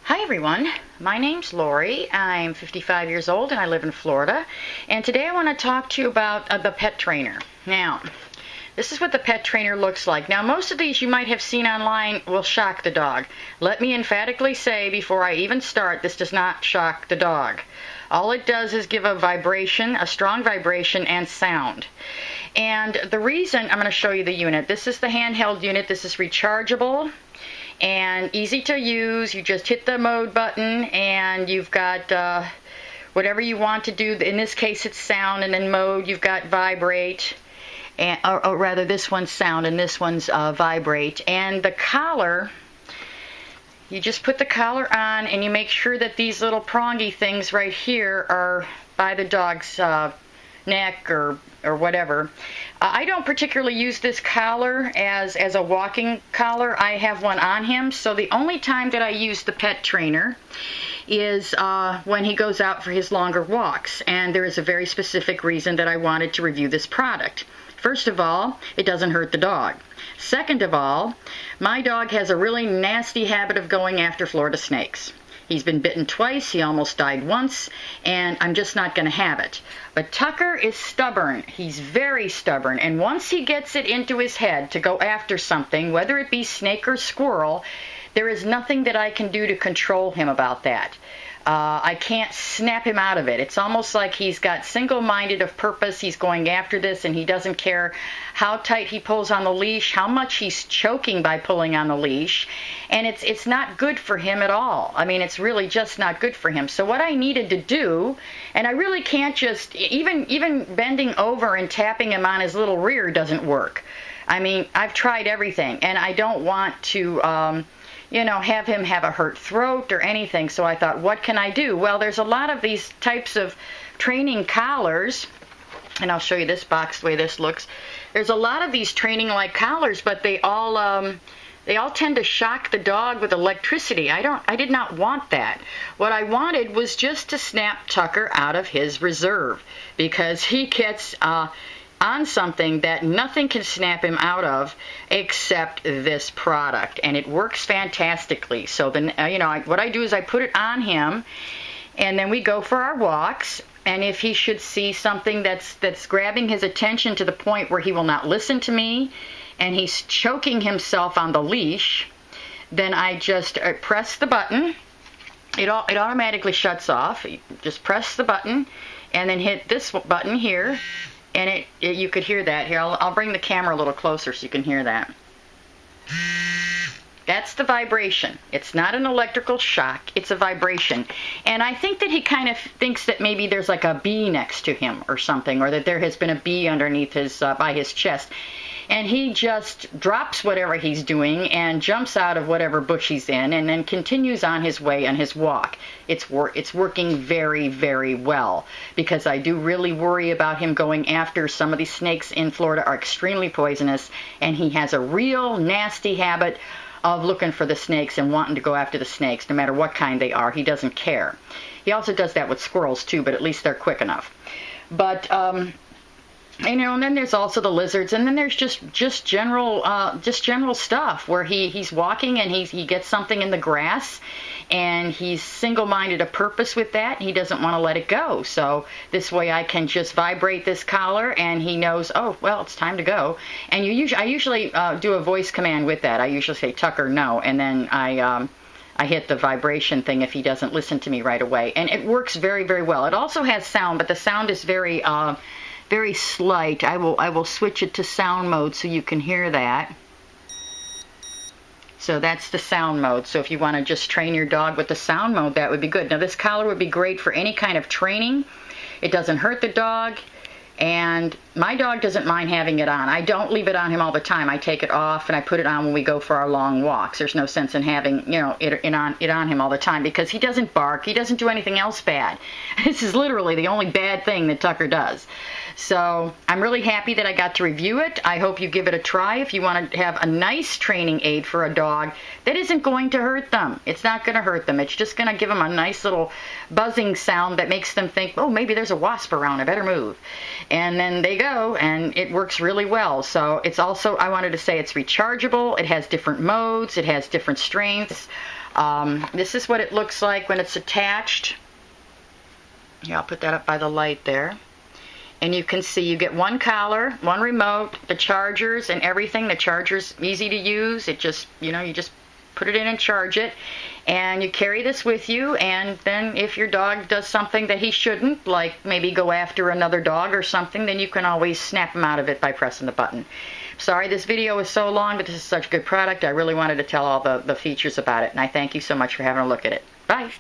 Hi everyone, my name's Lori. I'm 55 years old and I live in Florida. And today I want to talk to you about the pet trainer. Now, this is what the pet trainer looks like. Now, most of these you might have seen online will shock the dog. Let me emphatically say before I even start, this does not shock the dog. All it does is give a vibration, a strong vibration and sound. And the reason, I'm going to show you the unit. This is the handheld unit. This is rechargeable and easy to use. You just hit the mode button and you've got whatever you want to do. In this case it's sound, and then mode you've got vibrate, and, or rather this one's sound and this one's vibrate. And the collar, you just put the collar on and you make sure that these little prongy things right here are by the dog's neck or whatever. I don't particularly use this collar as a walking collar. I have one on him, so the only time that I use the pet trainer is when he goes out for his longer walks, and there is a very specific reason that I wanted to review this product. First of all, it doesn't hurt the dog. Second of all, my dog has a really nasty habit of going after Florida snakes. He's been bitten twice, he almost died once, and I'm just not going to have it. But Tucker is stubborn. He's very stubborn, and once he gets it into his head to go after something, whether it be snake or squirrel, there is nothing that I can do to control him about that. I can't snap him out of it. It's almost like he's got single-minded of purpose. He's going after this, and he doesn't care how tight he pulls on the leash, how much he's choking by pulling on the leash, and it's not good for him at all. I mean, it's really just not good for him. So what I needed to do, and I really can't just, even bending over and tapping him on his little rear doesn't work. I mean, I've tried everything, and I don't want to have him have a hurt throat or anything. So I thought, what can I do? Well, there's a lot of these types of training collars, and I'll show you this box the way this looks. There's a lot of these training-like collars, but they all tend to shock the dog with electricity. I did not want that. What I wanted was just to snap Tucker out of his reserve, because he gets on something that nothing can snap him out of except this product, and it works fantastically. So then, what I do is I put it on him, and then we go for our walks. And if he should see something that's grabbing his attention to the point where he will not listen to me, and he's choking himself on the leash, then I just press the button. It automatically shuts off. You just press the button, and then hit this button here. And you could hear that. Here, I'll bring the camera a little closer so you can hear that. That's the vibration. It's not an electrical shock. It's a vibration. And I think that he kind of thinks that maybe there's like a bee next to him or something, or that there has been a bee underneath by his chest. And he just drops whatever he's doing and jumps out of whatever bush he's in, and then continues on his way on his walk. It's working very, very well, because I do really worry about him going after some of these snakes in Florida are extremely poisonous, and he has a real nasty habit of looking for the snakes and wanting to go after the snakes, no matter what kind they are. He doesn't care. He also does that with squirrels too, but at least they're quick enough. But and then there's also the lizards, and then there's just general stuff where he's walking and he gets something in the grass, and he's single-minded of purpose with that. He doesn't want to let it go. So this way I can just vibrate this collar, and he knows, oh, well, it's time to go. And I usually do a voice command with that. I usually say, Tucker, no, and then I hit the vibration thing if he doesn't listen to me right away. And it works very, very well. It also has sound, but the sound is very slight. I will switch it to sound mode so you can hear that. So that's the sound mode. So if you want to just train your dog with the sound mode, that would be good. Now, this collar would be great for any kind of training. It doesn't hurt the dog, and my dog doesn't mind having it on. I don't leave it on him all the time. I take it off and I put it on when we go for our long walks. There's no sense in having it on him all the time, because he doesn't bark. He doesn't do anything else bad. This is literally the only bad thing that Tucker does. So I'm really happy that I got to review it. I hope you give it a try if you want to have a nice training aid for a dog that isn't going to hurt them. It's not going to hurt them. It's just going to give them a nice little buzzing sound that makes them think, oh, maybe there's a wasp around. I better move. And then they go, and it works really well. So it's also, I wanted to say, it's rechargeable. It has different modes. It has different strengths. This is what it looks like when it's attached. Here, I'll put that up by the light there. And you can see you get one collar, one remote, the chargers and everything. The charger's easy to use. It just, you just put it in and charge it. And you carry this with you, and then if your dog does something that he shouldn't, like maybe go after another dog or something, then you can always snap him out of it by pressing the button. Sorry this video is so long, but this is such a good product. I really wanted to tell all the features about it, and I thank you so much for having a look at it. Bye.